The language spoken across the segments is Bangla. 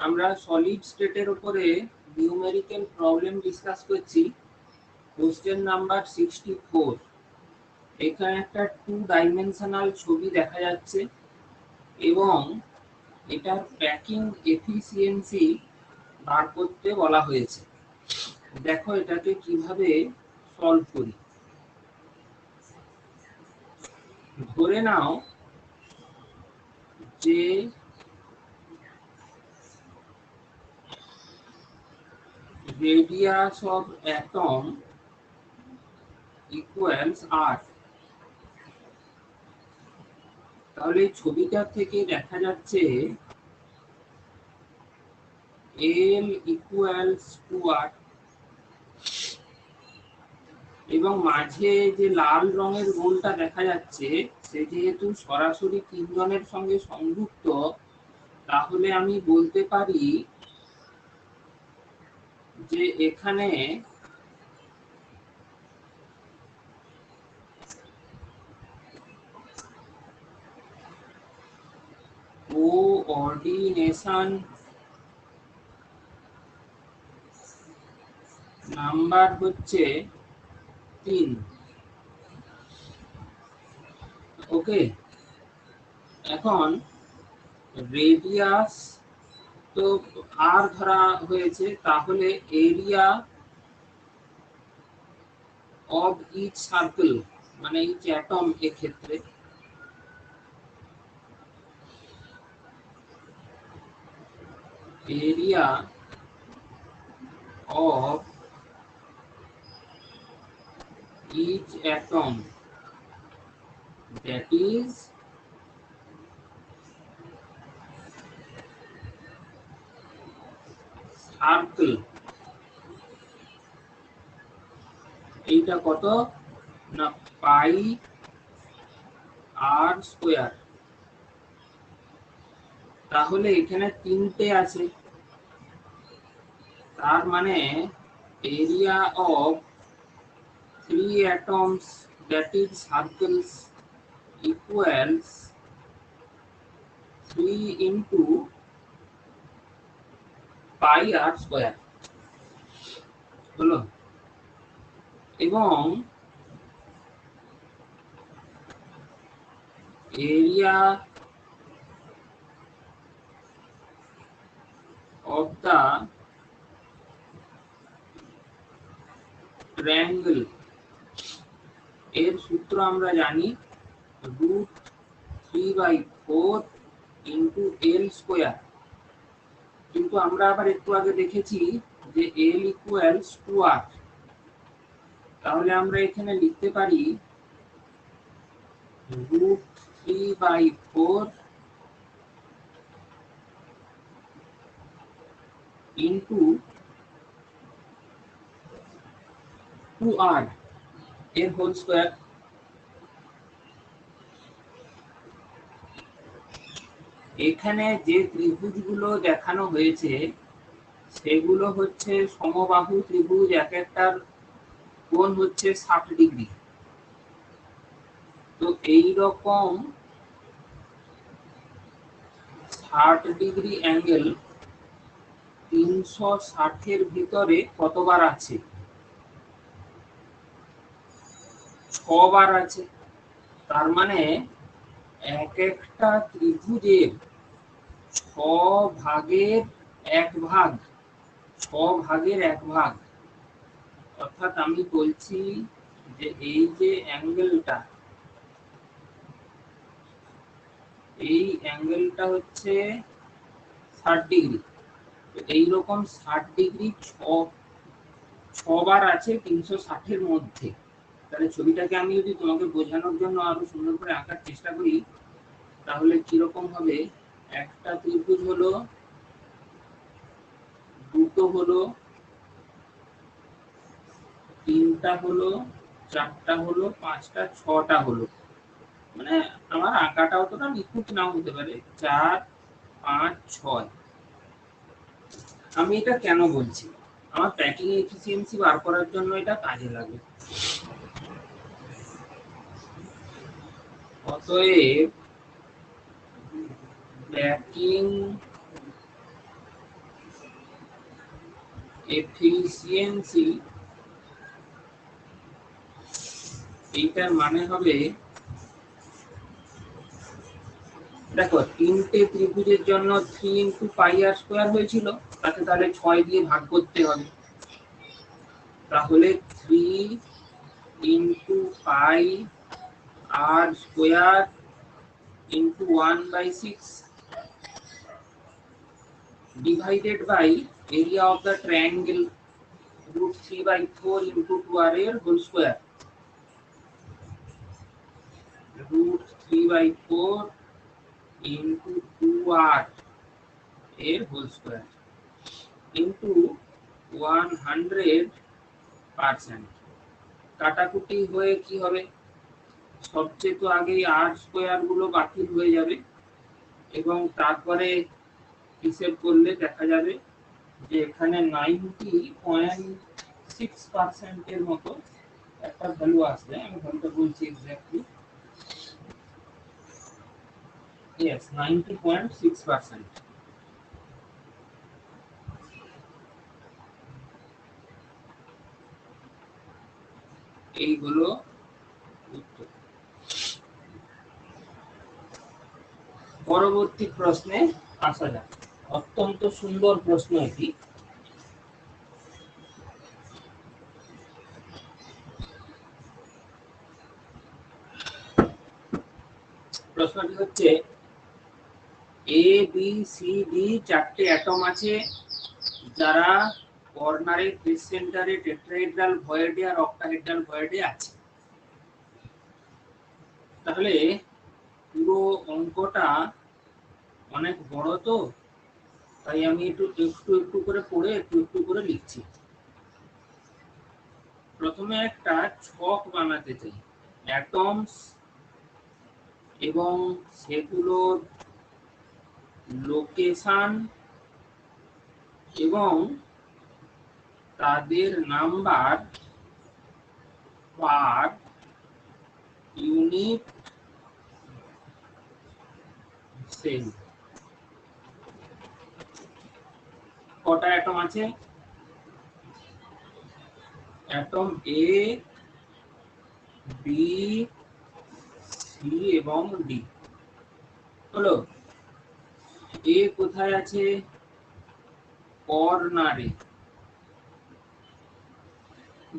আমরা সলিড স্টেটের উপরে নিউমেরিক্যাল প্রবলেম ডিসকাস করছি। Question number 64। এখানে একটা 2 ডাইমেনশনাল ছবি দেখা যাচ্ছে এবং এটার প্যাকিং এফিসিয়েন্সি বার করতে বলা হয়েছে। দেখো এটাকে কিভাবে সলভ করি। ধরে নাও যে radius of atom equals r। তাহলে ছবিটা থেকে দেখা যাচ্ছে l equals to r এবং মাঝে যে লাল রঙের গোলটা দেখা যাচ্ছে সে যেহেতু সরাসরি তিনজনের সঙ্গে সংযুক্ত, তাহলে আমি বলতে পারি যে এখানে কোঅর্ডিনেশন নাম্বার হচ্ছে 3। ওকে, এখন রেডিয়াস তো আর ধরা হয়েছে, তাহলে এরিয়া অফ ইচ সার্কেল মানে ইচ অ্যাটম এক্ষেত্রে area of each atom, that is circle, এইটা কত না পাই আর স্কয়ার। তাহলে এখানে তিনটে আছে, তার মানে area of 3 atoms that is circles equals 3 into pi r square হলো। এবং এরিয়া of the triangle এর সূত্র আমরা জানি √3/4 into l স্কয়ার। কিন্তু আমরা আবার একটু আগে দেখেছি যে l equals to r। তাহলে আমরা এখানে লিখতে পারি √3/4 into 2r এর হোল স্কয়ার। এখানে যে ত্রিভুজগুলো দেখানো হয়েছে সেগুলো হচ্ছে সমবাহু ত্রিভুজ, এক একটার কোণ হচ্ছে 60 ডিগ্রি। তো এই রকম 60 ডিগ্রি অ্যাঙ্গেল 360 এর ভিতরে কতবার আছে? 6 বার আছে। তার মানে এক একটা ত্রিভুজের 6 ভাগের 1 ভাগ, 6 ভাগের 1 ভাগ। অর্থাৎ আমি বলছি যে এই যে অ্যাঙ্গেলটা, এই অ্যাঙ্গেলটা হচ্ছে 60 ডিগ্রি। এইরকম 60 ডিগ্রি 6 বার আছে 360 এর মধ্যে। তাহলে ছবিটাকে আমি যদি তোমাকে বোঝানোর জন্য আরো সুন্দর করে আঁকার চেষ্টা করি, তাহলে কিরকম হবে? একটা ত্রিভুজ হলো, দুটো হলো, তিনটা হলো, চারটা হলো, পাঁচটা, ছটা হলো। মানে আমার আঁকাটা অতটা নিখুঁত নাও হতে পারে। 4, 5, 6। আমি এটা কেন বলছি? আমার প্যাকিং এফিসিয়েন্সি বার করার জন্য এটা কাজে লাগে। অতএব প্যাকিং এফিসিয়েন্সি এইটার মানে হবে, দেখো তিনটে ত্রিভুজের জন্য 3 ইন্টু পাই আর স্কোয়ার হয়েছিল, তাকে তাহলে 6 দিয়ে ভাগ করতে হবে, তাহলে 3 into pi r square into 1/6 divided by area of the triangle √3/4 into 2r এর whole square, √3/4 into 2r এর whole square into 100%। কাটাকুটি হয়ে কি হবে, সবচেয়ে তো আগেই r স্কয়ার গুলো বাতিল হয়ে যাবে এবং তারপরে হিসেব করলে দেখা যাবে যে এখানে 90.6% এর মতো একটা ভ্যালু আসবে। আমি ভ্যালুটা বলছি এক্স্যাক্টলি, यस 90.6%। এইগুলো উত্তর। পরবর্তী প্রশ্নে আসা যাক। অত্যন্ত সুন্দর প্রশ্ন এটি। প্রশ্নটি হচ্ছে এ বি সি ডি চারটি অ্যাটম আছে যারা কর্নারে, ফেস সেন্টারে, টেট্রাহেড্রাল ভয়েডে আর অক্টাহেড্রাল ভয়েডে আছে। তাহলে পুরো অঙ্কটা অনেক বড়, তো তাই আমি একটু একটু করে পড়ে একটু করে লিখছি। প্রথমে একটা ছক বানাতে চাই অ্যাটমস এবং সেগুলোর লোকেশন এবং তাদের নাম্বার পার ইউনিট সেল। কটা অ্যাটম আছে? অ্যাটম এ, বি, সি এবং ডি। হলো, এ কোথায় আছে? কর্নারে।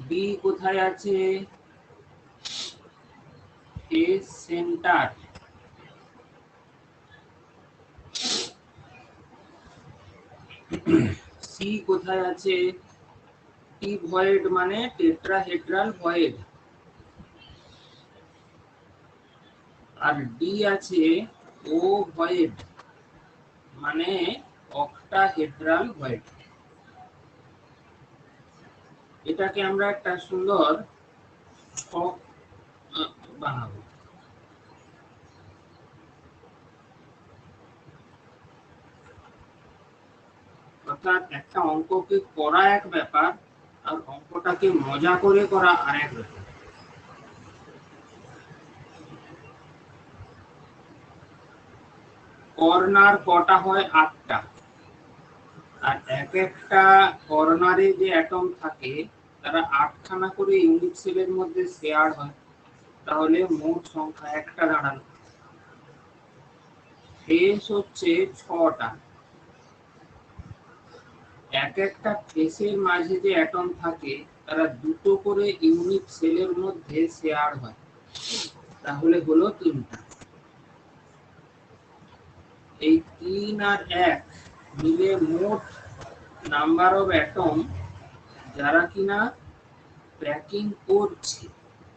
বি কোথায় আছে? Face centre. সি কোথায় আছে? টি ভয়েড মানে টেট্রাহেড্রাল ভয়েড। আর ডি আছে ও ভয়েড মানে অক্টাহেড্রাল ভয়েড। এটাকে আমরা একটা সুন্দর ছক বানাবো। অর্থাৎ একটা অঙ্ককে করা এক ব্যাপার আর অঙ্কটাকে মজা করে করা আরেক ব্যাপার। কর্নার কটা হয়? 8টা। আর এক একটা কর্নারে যে অ্যাটম থাকে তারা 8খানা করে ইউনিট সেলের মধ্যে শেয়ার হয়, তাহলে মোট সংখ্যা একটা দাঁড়ালো। ফেস হচ্ছে 6টা। এক একটা ফেসের মাঝে যে অ্যাটম থাকে তারা 2টো করে ইউনিট সেলের মধ্যে শেয়ার হয়, তাহলে হলো 3টা। এই 3 আর 1 মিলে মোট নাম্বার অফ অ্যাটম যারা কিনা প্যাকিং করছে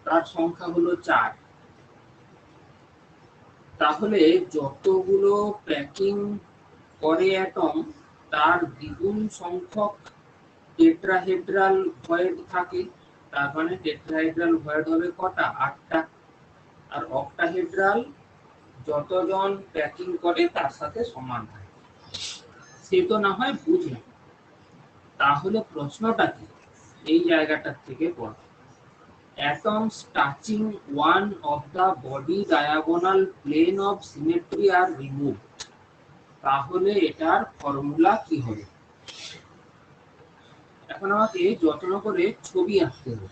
তার সংখ্যা হলো 4। তাহলে যতগুলো প্যাকিং করে অ্যাটম তার দ্বিগুণ সংখ্যক টেট্রাহেড্রাল ভয়েড থাকে, তার মানে টেট্রাহেড্রাল ভয়েড হবে কটা? 8টা। আর অক্টাহেড্রাল যতজন প্যাকিং করে তার সাথে সমান হয়। সে তো না হয় বুঝলাম, তাহলে প্রশ্নটা কি? এই জায়গাটা থেকে পড়ো। Atoms touching one of the body diagonal plane of symmetry are removed. তাহলে এটার ফর্মুলা কি হবে? এখন আমাকে যত্ন করে ছবি আঁকতে হবে।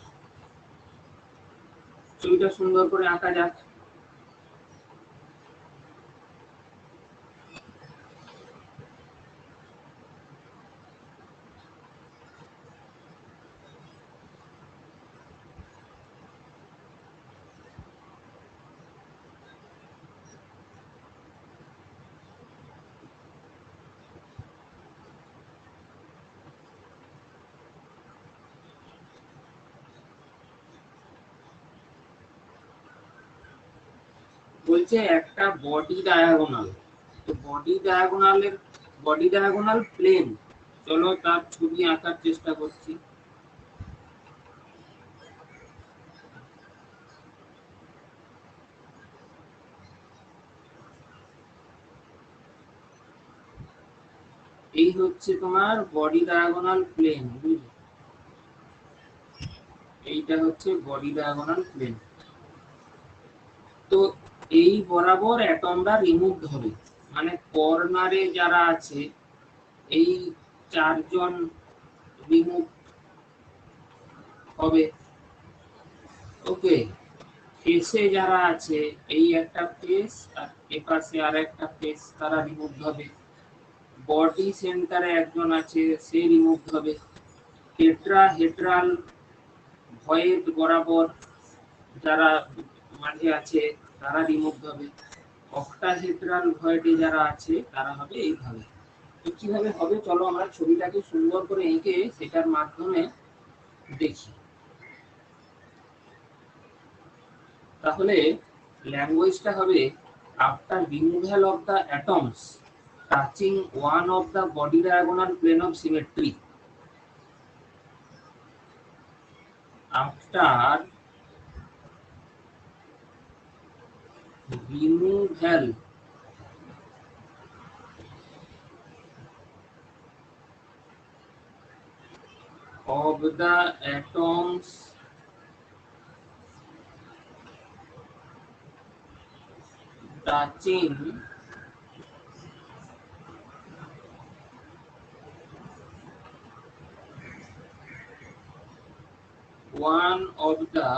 ছবিটা সুন্দর করে আঁকা যাক। বলছে একটা বডি ডায়াগোনাল, তো বডি ডায়াগোনাল প্লেন। চলো তার ছবি আঁকার চেষ্টা করছি। এই হচ্ছে তোমার বডি ডায়াগোনাল প্লেন, বুঝলে? এইটা হচ্ছে বডি ডায়াগোনাল প্লেন। তো এই বরাবর অ্যাটমটা রিমুভ হবে, মানে কর্নারে যারা আছে এই চারজন রিমুভ হবে। ওকে, ফেসে যারা আছে এই একটা ফেস আর এপাশে আর একটা ফেস, তারা রিমুভ হবে। বডি সেন্টারে একজন আছে, সে রিমুভ হবে। টেট্রাহেড্রাল ভয়েড বরাবর যারা মাঝে আছে তারা রিমুভ হবে। অক্টাহেড্রাল ভয়েডে যারা আছে তারা হবে এইভাবে। তো কিভাবে হবে চলো আমরা ছবিটাকে সুন্দর করে এঁকে সেটার মাধ্যমে দেখি। তাহলে ল্যাঙ্গুয়েজটা হবে after removal of the atoms touching one of the body diagonal plane of symmetry, after removal of the atoms touching one of the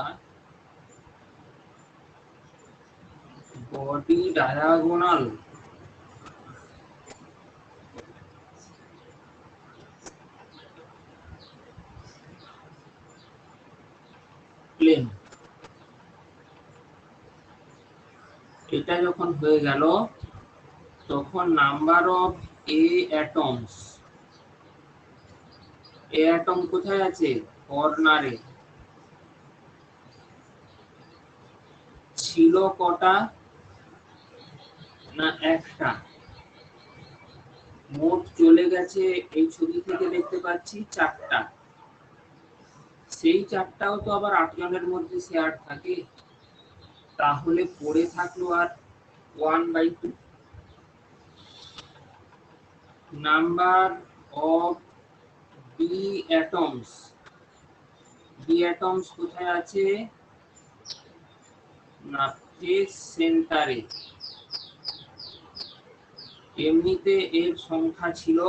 body diagonal plane, এটা যখন হয়ে গেল তখন number of A atoms, A atom কোথায় আছে? কর্নারে। ছিল কটা? না একটা। মোট চলে গেছে এই ছবি থেকে দেখতে পাচ্ছি চারটা। সেই চারটাও তো আবার 8 জনের মধ্যে শেয়ার থাকে, তাহলে পড়ে থাকলো আর 1/2। Number of B atoms, B atoms কোথায় আছে? না ফেস সেন্টারে। এমনিতে এর সংখ্যা ছিল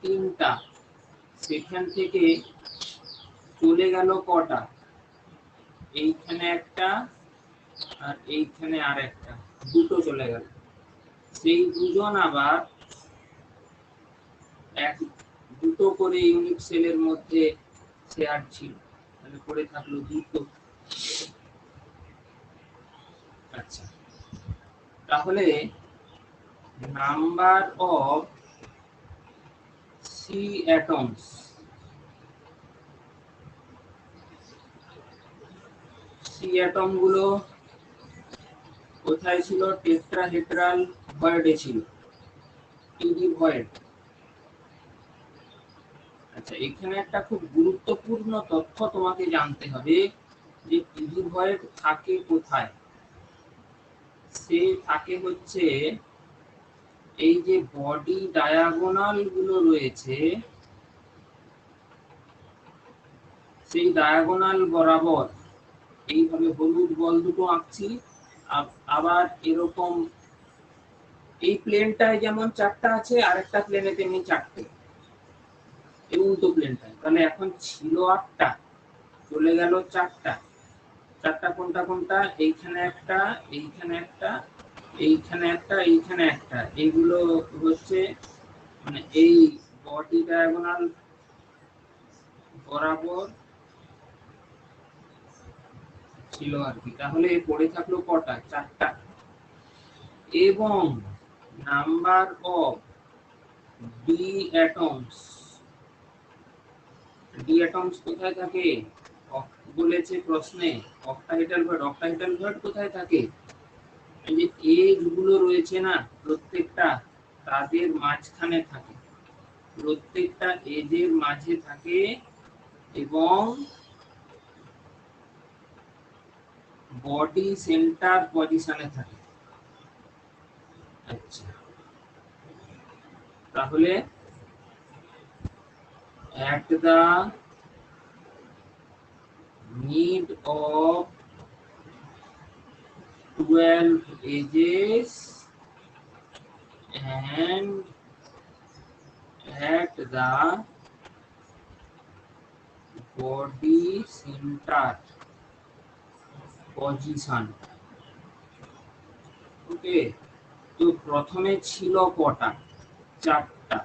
3টা, সেখান থেকে চলে গেল কটা? এইখানে একটা আর এইখানে আর একটা, দুটো চলে গেল। সেই দুজন আবার দুটো করে ইউনিট সেলের মধ্যে শেয়ার ছিল, তাহলে পড়ে থাকলো দুটো। আচ্ছা, তাহলে number of C atoms, C atom গুলো কোথায় ছিল? টেট্রাহেড্রাল ভয়েডে ছিল, টিডি ভয়েড। আচ্ছা, এখানে একটা খুব গুরুত্বপূর্ণ তথ্য তোমাকে জানতে হবে যে টিডি ভয়েড থাকে কোথায়। সে থাকে হচ্ছে এই যে বডি ডায়াগোনাল গুলো রয়েছে সেই ডায়াগোনাল বরাবর এইভাবে হলুদ বল দুটো আঁকছি। আবার এরকম এই প্লেনটায় যেমন চারটা আছে, আরেকটা প্লেনে তেমনি চারটে। এই উল্টো প্লেনটায়। তাহলে এখন ছিল 8টা, চলে গেল 4টা। 4টা কোনটা কোনটা? এইখানে একটা, এইখানে একটা, এইখানে একটা, এইখানে একটা। এইগুলো হচ্ছে মানে এই বডি ডায়াগোনাল বরাবর ছিল আর কি। তাহলে পড়ে থাকলো কটা? 4টা। এবং number of D atoms, D atoms কোথায় থাকে বলেছে প্রশ্নে? Octahedral void. অক্টাহেড্রাল ভয়েড কোথায় থাকে? এই যে এজ গুলো রয়েছে না, প্রত্যেকটা তাদের মাঝখানে থাকে, প্রত্যেকটা এজের মাঝে থাকে এবং বডি সেন্টার পজিশনে থাকে। আচ্ছা, তাহলে at the mid of 12 ages and at the body center position. ওকে, তো প্রথমে ছিল কটা? 4টা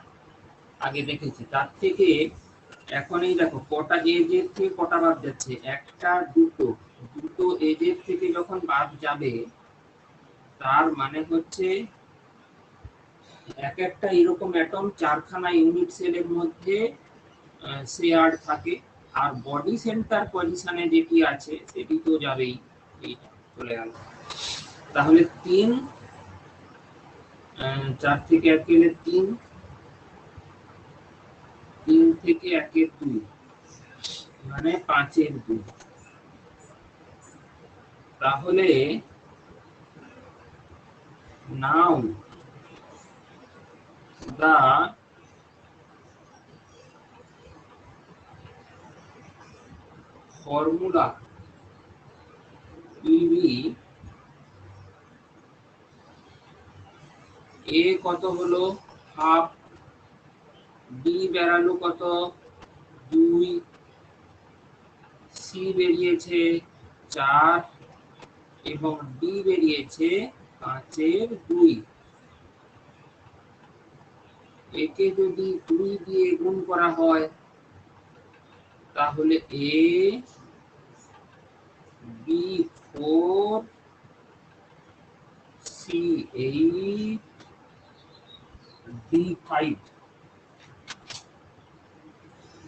আগে দেখেছি। তার থেকে এখন এই দেখো কটা এজের থেকে কটা বাদ যাচ্ছে? একটা, দুটো। দুটো এজের থেকে যখন বাদ যাবে তার মানে হচ্ছে এক একটা এরকম অ্যাটম 4খানা ইউনিট সেলের মধ্যে শেয়ার থাকে। আর বডি সেন্টার পজিশনে যেটি আছে সেটি তো যাবেই, এইটা চলে গেল। তাহলে 3, 4 থেকে 1 গেলে 3, 3 থেকে 1 এর 2 মানে 5 এর 2। তাহলে নাও the formula will be a কত হলো হাফ, বি বেরালো কত 2, সি বেরিয়েছে 4 এবং ডি বেরিয়েছে 5 এর 2। একে যদি 2 দিয়ে গুণ করা হয় তাহলে এ বি 4 সি 8 ডি 5।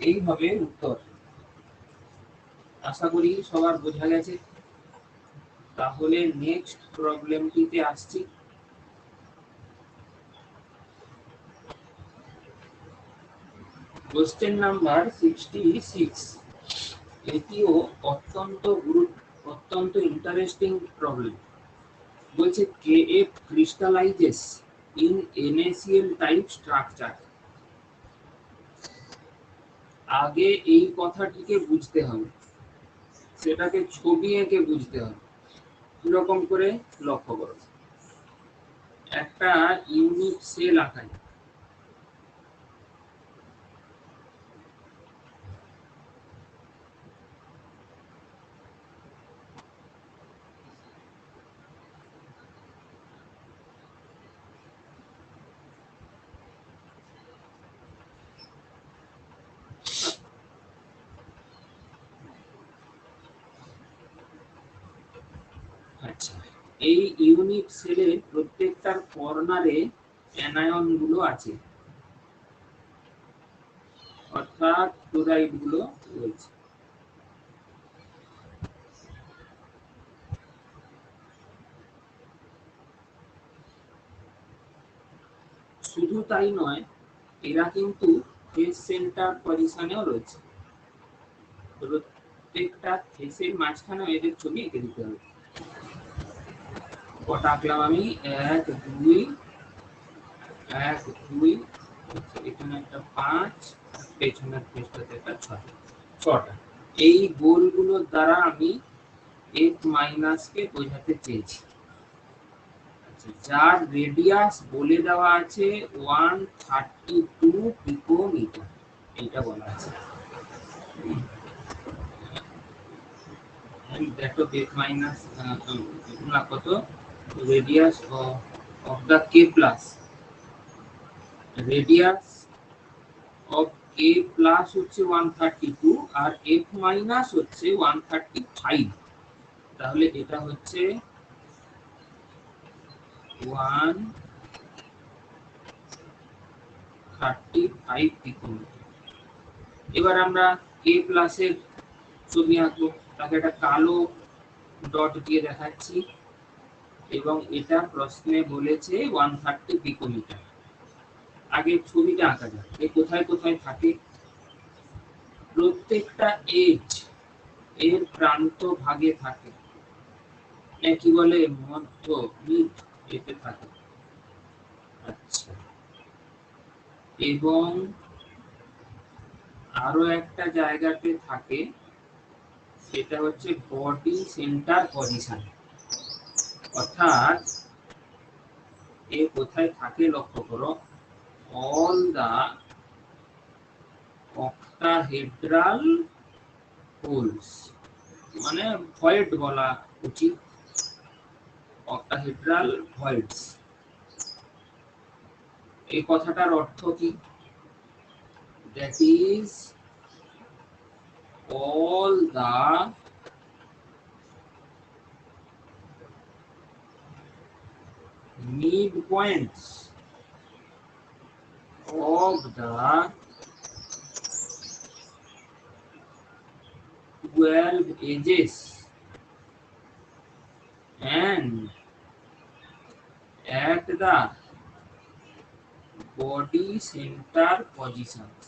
এই হবে উত্তর। আশা করি সবার বোঝা গেছে। তাহলে নেক্সট প্রবলেমটিতে আসছি। Question number 66। এটিও অত্যন্ত ইন্টারেস্টিং প্রবলেম। বলছে KF crystallizes in NaCl type structure। আগে এই কথাটিকে বুঝতে হবে, সেটাকে ছবি এঁকে বুঝতে হবে। কিরকম করে লক্ষ্য করো, একটা ইউনিট সেল আঁকাই। আচ্ছা, এই ইউনিট সেলে প্রত্যেকটার কর্নারে অ্যানায়ন গুলো আছে, অর্থাৎ ক্লোরাইড গুলো রয়েছে। শুধু তাই নয়, এরা কিন্তু ফেস সেন্টার পজিশনেও রয়েছে। প্রত্যেকটা ফেসের মাঝখানে এদের ছবি এঁকে দিতে হবে। কটা আঁকলাম আমি? 1 2 1 2, এখানে একটা 5, পেছনের ফেসটাতে একটা 6, 6টা। এই গোলগুলোর দ্বারা আমি F মাইনাস কে বোঝাতে চেয়েছি। যার রেডিয়াস বলে দেওয়া আছে 132 পিকোমিটার। এইটা বলা আছে। দেখো বেস মাইনাস না কত radius of the K plus, radius of K plus হচ্ছে 132 আর এফ মাইনাস হচ্ছে 135, তাহলে এটা হচ্ছে 135 পিকোমিটার। এবার আমরা কে প্লাসের ছবি আঁকবো, তাকে একটা কালো ডট দিয়ে দেখাচ্ছি এবং এটা প্রশ্নে বলেছে 130 পিকোমিটার। আগে ছবিটা আঁকা যাক, এ কোথায় কোথায় থাকে। প্রত্যেকটা এজ এর প্রান্ত ভাগে থাকে, কি বলে মধ্য মিড এতে থাকে। আচ্ছা, এবং আরো একটা জায়গাতে থাকে, সেটা হচ্ছে বডি সেন্টার পজিশন। অর্থাৎ এ কোথায় থাকে লক্ষ্য করো, অল দা অক্টাহেড্রাল হোলস, মানে ভয়েড বলা উচিত, অক্টাহেড্রাল ভয়েডস। এই কথাটার অর্থ কি? That is all the midpoints of the 12 edges and at the body center positions.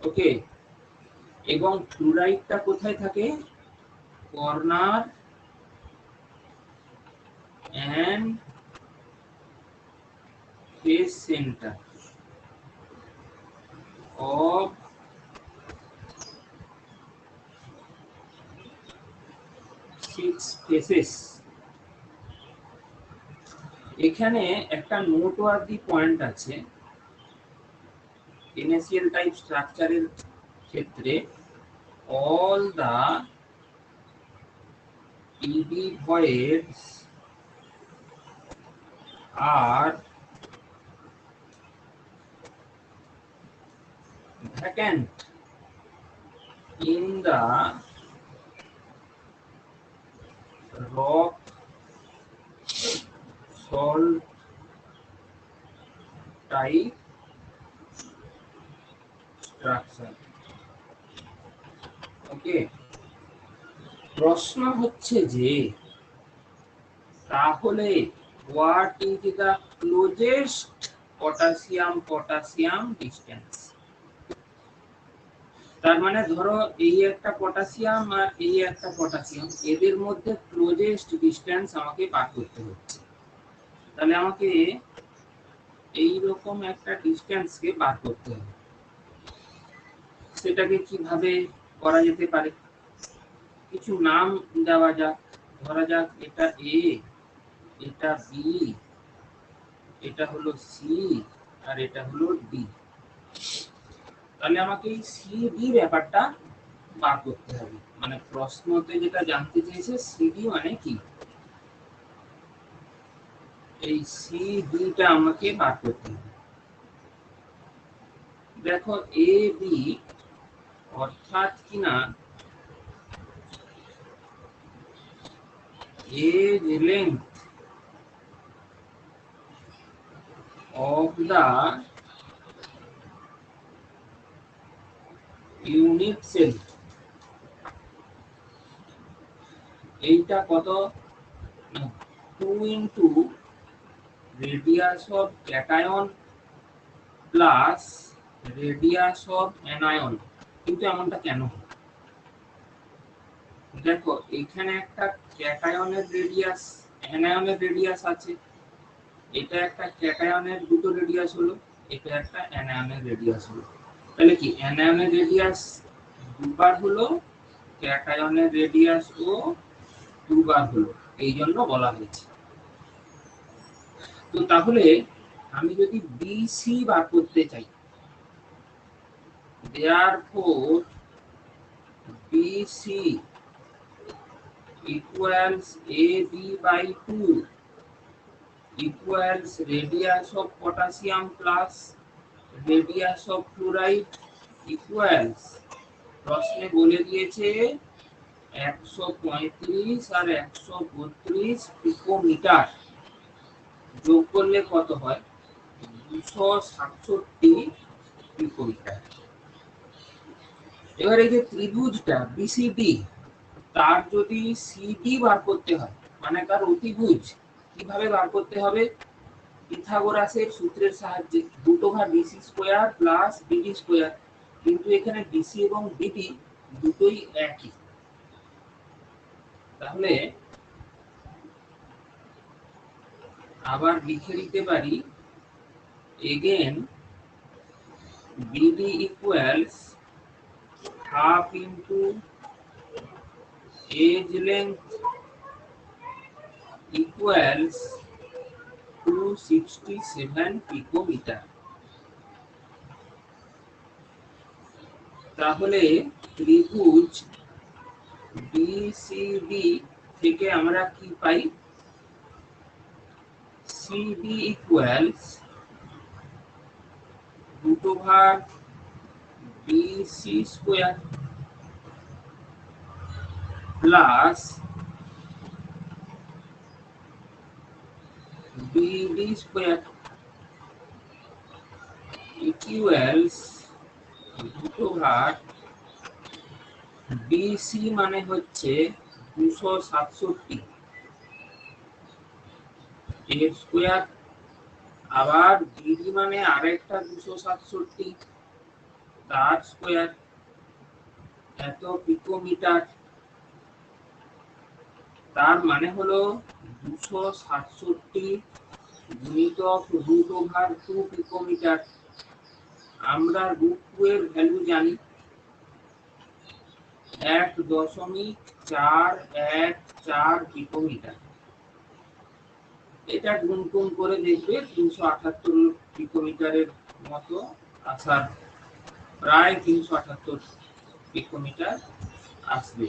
ওকে, এবং ফ্লুরাইডটা কোথায় থাকে? Corner and face center of 6 faces. এখানে একটা নোটওয়ার্দি পয়েন্ট আছে NaCl টাইপ স্ট্রাকচারের ক্ষেত্রে, all the EB voids are vacant in the rock salt type structure. ওকে, প্রশ্ন হচ্ছে যে তাহলে what is the closest potassium potassium distance? তার মানে ধরো এই একটা পটাশিয়াম আর এই একটা পটাশিয়াম, এদের মধ্যে ক্লোজেস্ট ডিসটেন্স আমাকে বার করতে হচ্ছে। তাহলে আমাকে এই রকম একটা ডিসটেন্সকে বার করতে হবে। সেটাকে কিভাবে করা যেতে পারে? কিছু নাম দেওয়া যাক, ধরা যাক এটা এ, এটা বি, এটা হলো সি আর এটা হলো ডি। তাহলে আমাকে এই সি ডি ব্যাপারটা বার করতে হবে। মানে প্রশ্নতে যেটা জানতে চেয়েছে সিডি মানে কি, এই সি ডিটা আমাকে বার করতে হবে। দেখো এ বি অর্থাৎ কিনা edge length of the unit cell, এইটা কত? 2 into radius of cation plus radius of anion। কিন্তু এমনটা কেন? দেখো এখানে একটা ক্যাটায়নের রেডিয়াস অ্যানায়নের রেডিয়াস আছে, এটা একটা ক্যাটায়নের দুটো রেডিয়াস হলো, এটা একটা অ্যানায়নের রেডিয়াস হলো। তাহলে কি অ্যানায়নের রেডিয়াস দুবার হলো, ক্যাটায়নের রেডিয়াস ও দুবার হলো, এই জন্য বলা হয়েছে। তো তাহলে আমি যদি বিসি বার করতে চাই, therefore BC equals AB by 2 equals radius of potassium plus radius of fluoride equals প্রশ্নে বলে দিয়েছে 135 আর 132 পিকোমিটার যোগ করলে কত হয় 267 পিকোমিটার। এবার এই যে ত্রিভুজটা বিসিডি তার যদি সিডি বার করতে হয় মানে তার অতিভুজ কিভাবে বার করতে হবে, পিথাগোরাসের সূত্রের সাহায্যে √BC square plus BD square, কিন্তু এখানে BC এবং BD দুটোই একই, তাহলে আবার লিখে দিতে পারি again BD equals half into edge length equals 267 picometre. তাহলে ত্রিভুজ BCD থেকে আমরা কি পাই, CD equals √BC square plus BD square equals √BC মানে হচ্ছে 267 এর স্কয়ার, আবার BD মানে আরেকটা 267 তার স্কয়ার, এত পিকোমিটার, তার মানে হলো 267 গুণিতক √2 পিকোমিটার। আমরা √2 এর ভ্যালু জানি 1.414 পিকোমিটার। এটা গুণ করে দেখবে 378 পিকোমিটারের মতো আসার, প্রায় 378 পিকোমিটার আসবে।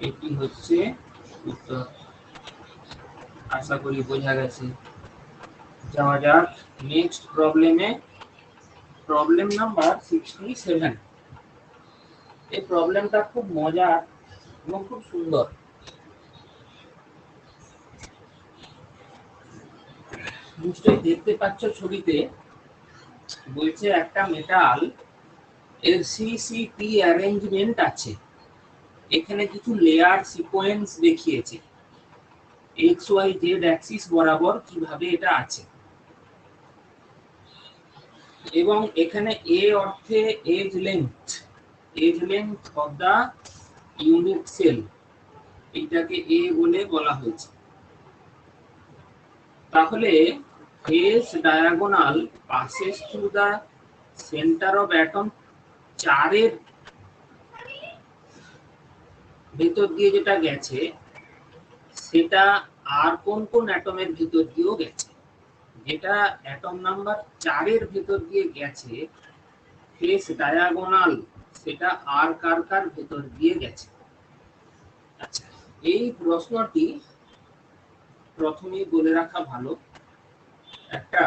এটি হচ্ছে উত্তর, আশা করি বোঝা গেছে। যাওয়া যাক নেক্সট প্রবলেমে, প্রবলেম নাম্বার 67। এই প্রবলেমটা খুব মজার এবং খুব সুন্দর। নিশ্চয়ই দেখতে পাচ্ছ ছবিতে, বলছে একটা মেটাল এর সিসিটি অ্যারেঞ্জমেন্ট আছে, এখানে কিছু লেয়ার সিকোয়েন্স দেখিয়েছে এক্স ওয়াই জেড অ্যাক্সিস বরাবর কিভাবে এটা আছে, এবং এখানে এ অর্থে edge length of the unit cell, এটাকে এ বলে বলা হয়েছে। তাহলে face diagonal passes through the center of atom 4 এর ভেতর দিয়ে যেটা গেছে সেটা আর কোন কোন অ্যাটমের ভেতর দিয়েও গেছে, যেটা অ্যাটম নাম্বার 4 এর ভেতর দিয়ে গেছে ফেজ ডায়াগোনাল সেটা আর কার কার ভেতর দিয়ে গেছে। আচ্ছা, এই প্রশ্নটি প্রথমেই বলে রাখা ভালো, একটা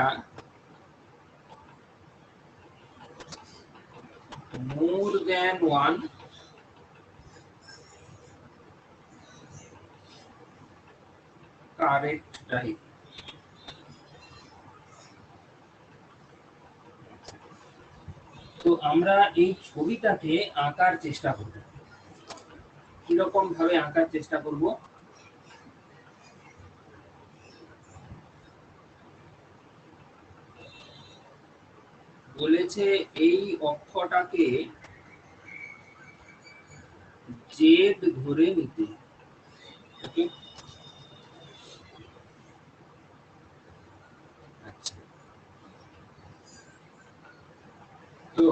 more than one correct type। তো আমরা এই ছবিটাকে আঁকার চেষ্টা করব, কিরকম ভাবে আঁকার চেষ্টা করব, বলেছে এই অক্ষটাকে জেড ধরে নিতে। ওকে, আচ্ছা, তো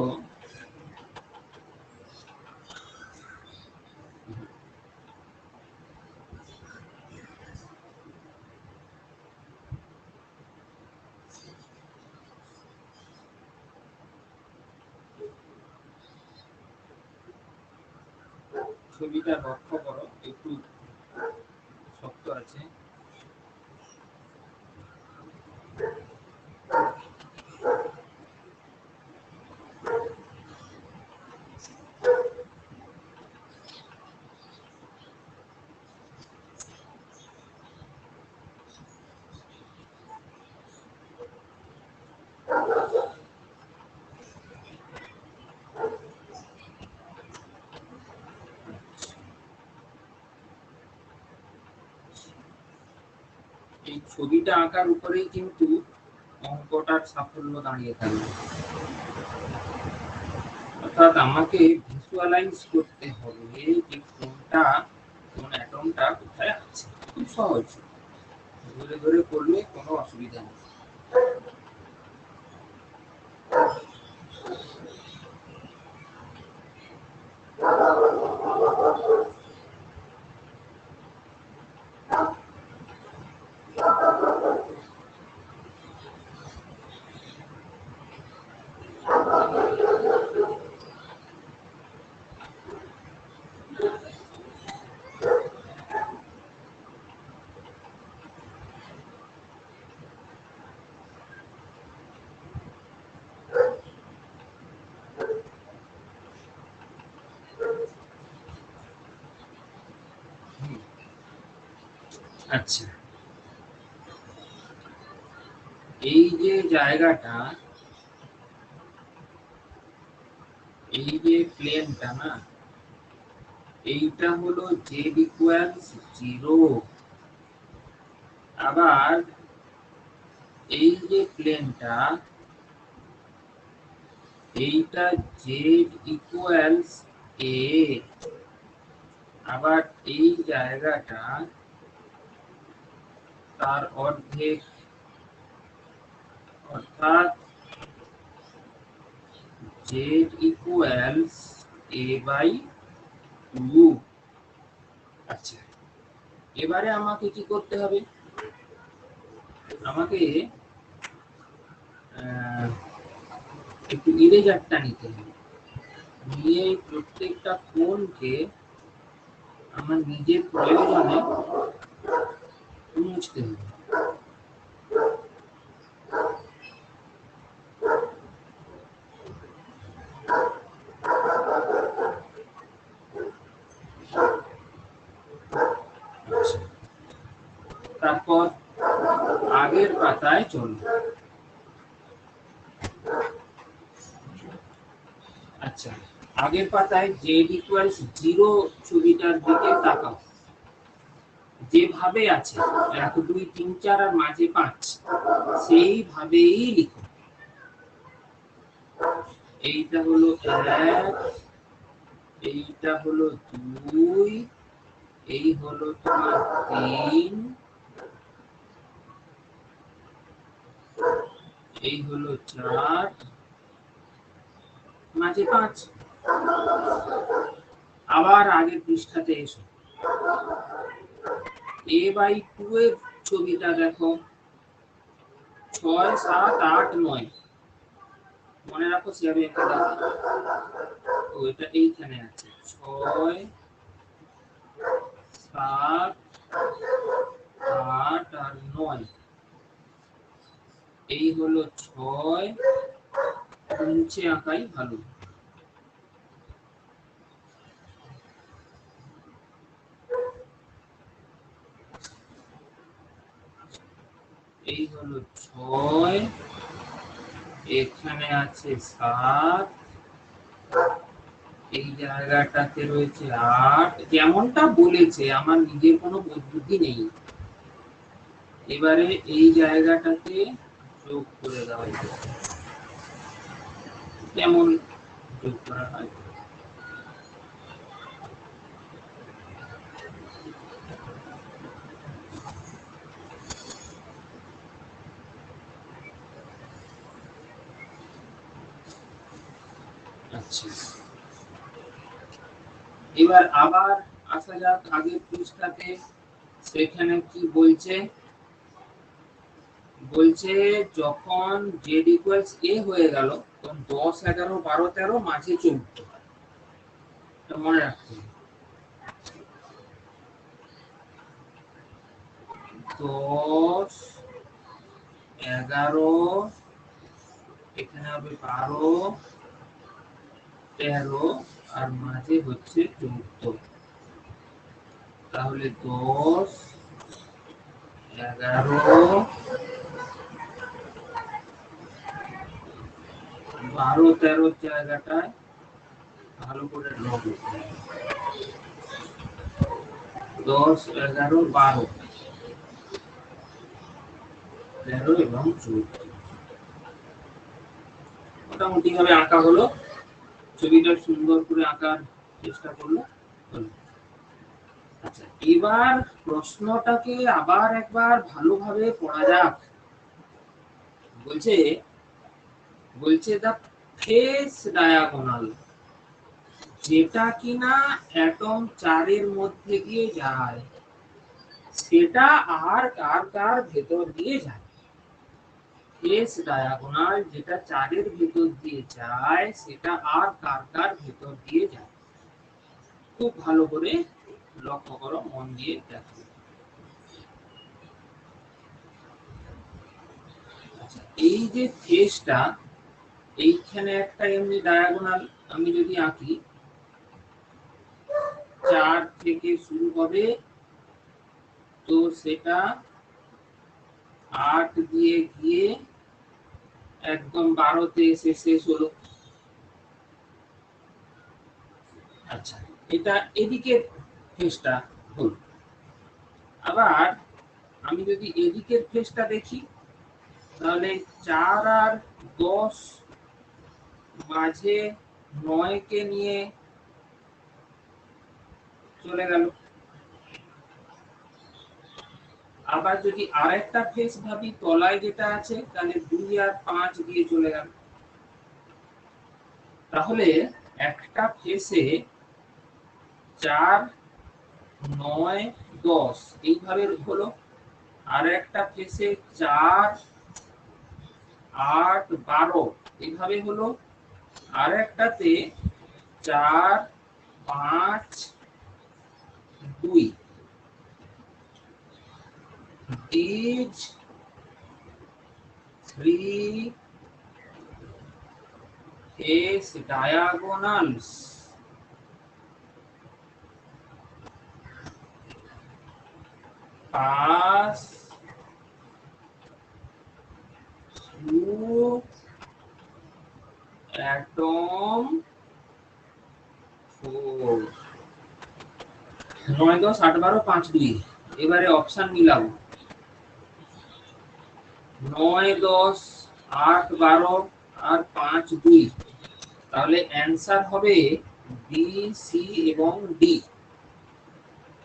ছবিটা লক্ষ্য করো, একটু শক্ত আছে। এই ছবিটা আঁকার উপরেই কিন্তু অঙ্কটার সাফল্য দাঁড়িয়ে থাকবে। অর্থাৎ আমাকে ভিজুয়ালাইজ করতে হবে যে কোনটা কোন অ্যাটমটা কোথায় আছে। খুব সহজ, ধরে ধরে করলে কোনো অসুবিধা নেই। আচ্ছা, এই যে জায়গাটা, এই যে প্লেনটা না, এইটা হলো z ইকুয়ালস 0। আবার এই যে প্লেনটা, এইটা z ইকুয়ালস a। আবার এই জায়গাটা তার অর্ধেক, অর্থাৎ z ইকুয়ালস a বাই 2। আচ্ছা, এবারে আমাকে কি করতে হবে? আমাকে একটু ইরেজারটা নিতে হবে, নিয়ে প্রত্যেকটা কোণকে আমার নিজের প্রয়োজনে মুছতে হবে। তারপর আগের পাতায় চলব। আচ্ছা, আগের পাতায় z ইকুয়ালস 0 ছবিটার দিকে তাকাও। যেভাবে আছে 1 2 3 4 আর মাঝে 5, সেইভাবেই লিখো। এইটা হলো 1, এইটা হলো 2, এই হলো তোমার 3, এই হলো 4, মাঝে 5। আবার আগের পৃষ্ঠাতে এসো, a বাই 2 এর ছবিটা দেখো, 6 7 8 9। মনে রাখো সেভাবে এঁকে দাও। ওইটা এইখানে আছে, 6 7 8 আর 9। এই হলো 6, নিচে আঁকাই ভালো। এই হলো 6, এখানে আছে 7, এই জায়গাটাতে রয়েছে 8। যেমনটা বলেছে, আমার নিজের কোনো বুদ্ধি নেই। এবারে এই জায়গাটাতে যোগ করে দেওয়া যায়, কেমন যোগ করা হয়। আচ্ছা, এবার আবার আসা যাক আগের পৃষ্ঠাতে। সেখানে কি বলছে? বলছে যখন z ইকুয়ালস a হয়ে গেল, তখন 10 11 12 13 মাঝে 14। এটা মনে রাখতে হবে। 10 11 এখানে হবে 12 13 আর মাঝে হচ্ছে 14। তাহলে 10 11 12 13 জায়গাটায় ভালো করে লগ 10 11 12 13 এবং 14 মোটামুটি ভাবে আঁকা হলো। ছবিটা সুন্দর করে আঁকার চেষ্টা করলো। আচ্ছা, এবার প্রশ্নটাকে আবার একবার ভালোভাবে পড়া যাক। বলছে দা ফেস ডায়াগোনাল, যেটা কিনা অ্যাটম 4 এর মধ্যে দিয়ে যায়, সেটা আর কার কার ভেতর দিয়ে যায়? ফেস ডায়াগোনাল যেটা 4 এর ভেতর দিয়ে যায়, সেটা আর কার কার ভেতর দিয়ে যায়? খুব ভালো করে লক্ষ্য করো, মন দিয়ে দেখো। আচ্ছা, এই যে ফেসটা, এইখানে একটা এমনি ডায়াগোনাল আমি যদি আঁকি, 4 থেকে শুরু হবে, তো সেটা 8 দিয়ে গিয়ে একদম 12 তে এসে শেষ হলো। আচ্ছা, এটা এদিকের ফেসটা হলো। আবার আমি যদি এদিকের ফেসটা দেখি, তাহলে 4 আর 10 মাঝে 9 কে নিয়ে চলে গেল। আবার যদি আরেকটা ফেস ভাবি, তলায় যেটা আছে, তাহলে 2 আর 5 দিয়ে চলে গেল। তাহলে একটা ফেসে 4 9 10 এইভাবে হলো। আর একটা ফেসে 4 8 12 এইভাবে হলো। আর একটাতে 4 5 2। These 3 face diagonals pass through atom 4। 9 10 8 12 5 2। এবারে অপশন মিলাবো, 9 10 8 12 আর 5 2। তাহলে অ্যানসার হবে বি সি এবং ডি।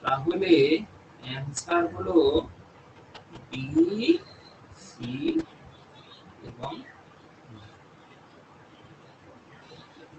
তাহলে অ্যানসার হলো বি সি এবং